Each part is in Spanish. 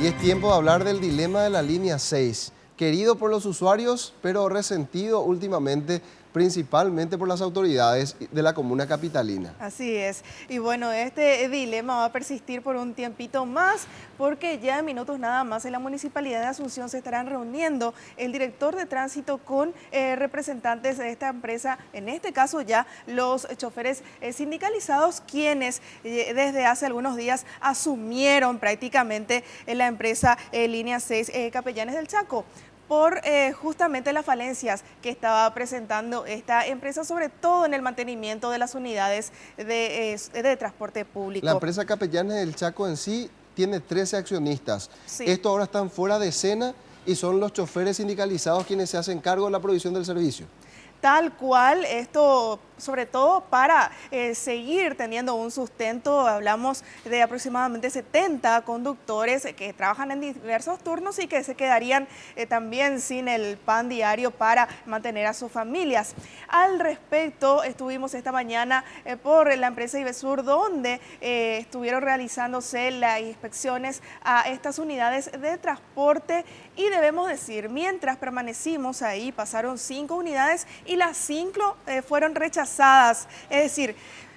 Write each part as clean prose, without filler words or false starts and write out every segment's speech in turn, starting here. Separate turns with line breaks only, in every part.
Y es tiempo de hablar del dilema de la línea 6, querido por los usuarios, pero resentido últimamente, principalmente por las autoridades de la comuna capitalina.
Así es. Y bueno, este dilema va a persistir por un tiempito más, porque ya en minutos nada más en la Municipalidad de Asunción se estarán reuniendo el director de tránsito con representantes de esta empresa, en este caso ya los choferes sindicalizados, quienes desde hace algunos días asumieron prácticamente la empresa Línea 6 Capellanes del Chaco, por justamente las falencias que estaba presentando esta empresa, sobre todo en el mantenimiento de las unidades de transporte público.
La empresa Capellanes del Chaco en sí tiene 13 accionistas.
Sí.
Estos ahora están fuera de escena y son los choferes sindicalizados quienes se hacen cargo de la provisión del servicio.
Tal cual, esto sobre todo para seguir teniendo un sustento. Hablamos de aproximadamente 70 conductores que trabajan en diversos turnos y que se quedarían también sin el pan diario para mantener a sus familias. Al respecto, estuvimos esta mañana por la empresa Ivesur, donde estuvieron realizándose las inspecciones a estas unidades de transporte, y debemos decir, mientras permanecimos ahí, pasaron 5 unidades y las 5 fueron rechazadas, es decir,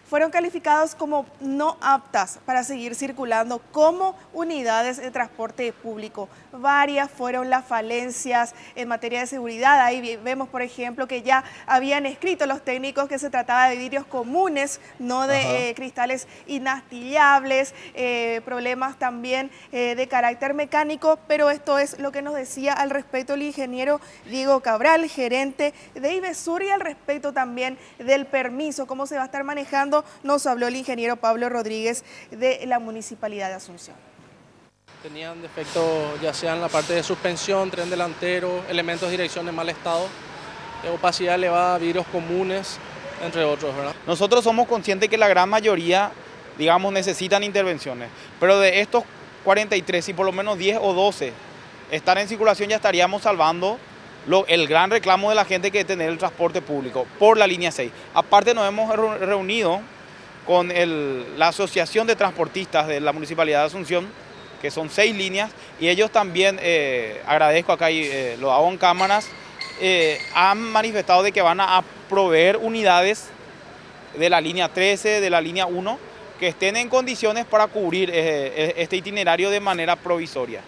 fueron calificados como no aptas para seguir circulando como unidades de transporte público. Varias fueron las falencias en materia de seguridad. Ahí vemos, por ejemplo, que ya habían escrito los técnicos que se trataba de vidrios comunes, no de cristales inastillables, problemas también de carácter mecánico, pero esto es lo que nos decía al respecto el ingeniero Diego Cabral, gerente de Ivesur, y al respecto también del permiso, cómo se va a estar manejando, nos habló el ingeniero Pablo Rodríguez de la Municipalidad de Asunción.
Tenían defectos ya sea en la parte de suspensión, tren delantero, elementos de dirección en mal estado, opacidad elevada, vidrios comunes, entre otros, ¿verdad?
Nosotros somos conscientes que la gran mayoría, digamos, necesitan intervenciones, pero de estos 43, si por lo menos 10 o 12 están en circulación, ya estaríamos salvando el gran reclamo de la gente, que es tener el transporte público por la línea 6. Aparte, nos hemos reunido con la Asociación de Transportistas de la Municipalidad de Asunción, que son 6 líneas, y ellos también, agradezco acá y lo hago en cámaras, han manifestado de que van a proveer unidades de la línea 13, de la línea 1, que estén en condiciones para cubrir este itinerario de manera provisoria.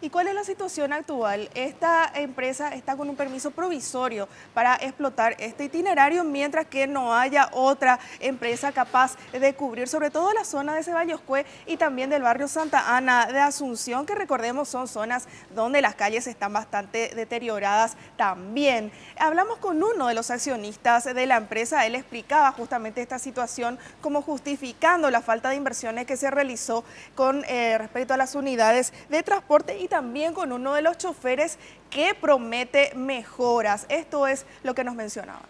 ¿Y cuál es la situación actual? Esta empresa está con un permiso provisorio para explotar este itinerario, mientras que no haya otra empresa capaz de cubrir sobre todo la zona de Ceballos-Cue y también del barrio Santa Ana de Asunción, que recordemos son zonas donde las calles están bastante deterioradas también. Hablamos con uno de los accionistas de la empresa. Él explicaba justamente esta situación como justificando la falta de inversiones que se realizó con respecto a las unidades de transporte, y también con uno de los choferes que promete mejoras. Esto es lo que nos mencionaban.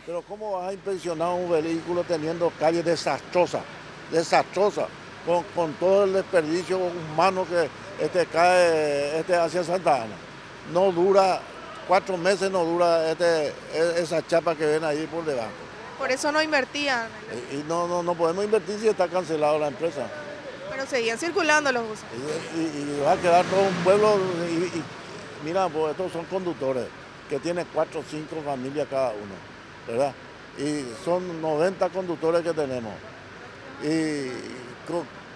Pero ¿cómo vas a inspeccionar un vehículo teniendo calles desastrosas, con todo el desperdicio humano que cae hacia Santa Ana? No dura 4 meses, no dura esa chapa que ven ahí por debajo.
Por eso no invertían.
Y no podemos invertir si está cancelada la empresa.
Pero seguían circulando los buses.
Y va a quedar todo un pueblo, mira, pues estos son conductores que tienen 4 o 5 familias cada uno, ¿verdad? Y son 90 conductores que tenemos. ¿Y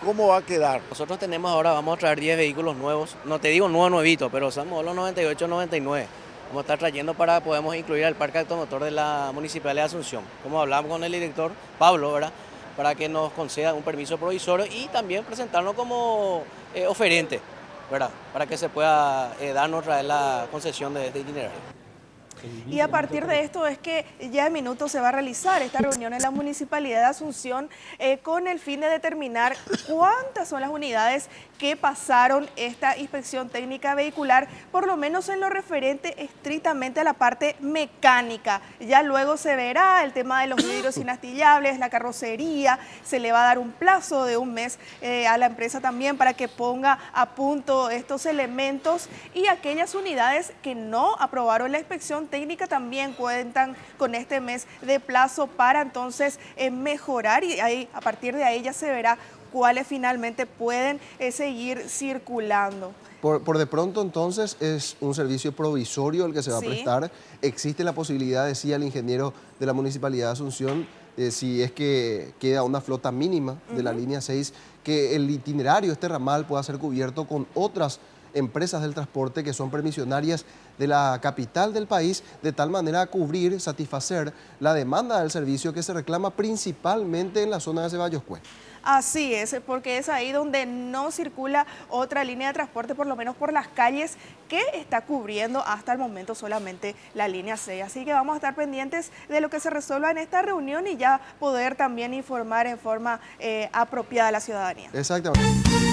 cómo va a quedar?
Nosotros tenemos ahora, vamos a traer 10 vehículos nuevos, no te digo nuevitos, pero somos los 98, 99. Vamos a estar trayendo para podemos incluir al parque automotor de la Municipalidad de Asunción. Como hablamos con el director Pablo, ¿verdad?, para que nos conceda un permiso provisorio y también presentarnos como oferente, ¿verdad?, para que se pueda darnos otra vez la concesión de este itinerario.
Y a partir de esto es que ya en minutos se va a realizar esta reunión en la Municipalidad de Asunción con el fin de determinar cuántas son las unidades que pasaron esta inspección técnica vehicular, por lo menos en lo referente estrictamente a la parte mecánica. Ya luego se verá el tema de los vidrios inastillables, la carrocería. Se le va a dar un plazo de 1 mes a la empresa también para que ponga a punto estos elementos, y aquellas unidades que no aprobaron la inspección técnica también cuentan con este mes de plazo para entonces mejorar, y ahí, a partir de ahí ya se verá cuáles finalmente pueden seguir circulando.
Por de pronto, entonces, es un servicio provisorio el que se va a
Sí.
prestar. Existe la posibilidad, decía el ingeniero de la Municipalidad de Asunción, si es que queda una flota mínima de la línea 6, que el itinerario, este ramal, pueda ser cubierto con otras empresas del transporte que son permisionarias de la capital del país, de tal manera a cubrir, satisfacer la demanda del servicio que se reclama principalmente en la zona de Ceballos Cue.
Así es, porque es ahí donde no circula otra línea de transporte, por lo menos por las calles, que está cubriendo hasta el momento solamente la línea 6. Así que vamos a estar pendientes de lo que se resuelva en esta reunión y ya poder también informar en forma apropiada a la ciudadanía.
Exactamente.